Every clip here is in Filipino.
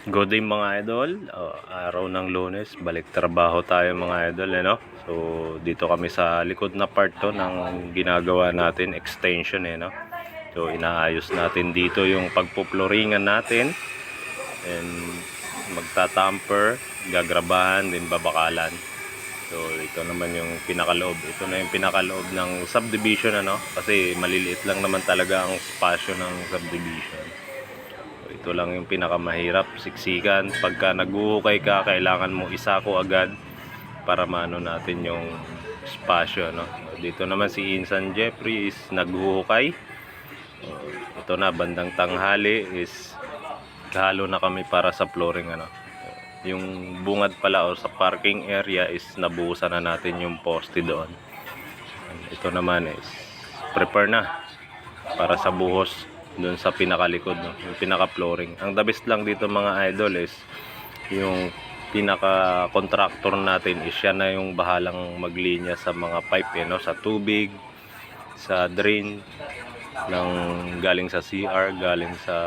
Good day mga idol. Araw ng Lunes, balik trabaho tayo mga idol, no? So dito kami sa likod na part to ng ginagawa natin, extension, no? So inaayos natin dito yung pagpuploringan natin and magtatamper, gagrabahan, din babakalan. So ito naman yung pinakaloob. Ito na yung pinakaloob ng subdivision, ano? Kasi maliliit lang naman talaga ang spasyo ng subdivision. Ito lang yung pinakamahirap, siksikan. Pagka naghuhukay ka, kailangan mo isako agad para maano natin yung spasyo, no? Dito naman si Insan Jeffrey is naghuhukay. Ito na, bandang tanghali is halo na kami para sa flooring, ano? Yung bungad pala o sa parking area is nabuhusan na natin yung poste doon. Ito naman is prepare na para sa buhos doon sa pinakalikod, no? Yung pinaka-flooring. Ang the best lang dito mga idol is yung pinaka-contractor natin is siya na yung bahalang maglinya sa mga pipe, no? Sa tubig, sa drain ng galing sa CR, galing sa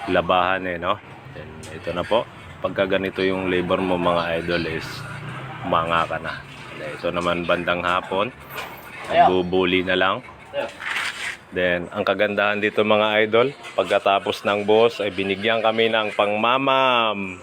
labahan, no? And ito na po. Pagka ganito yung labor mo mga idol is manga ka na. Ito naman bandang hapon, bubuli na lang. Then, ang kagandahan dito mga idol, pagkatapos ng boss ay binigyan kami ng pangmamam.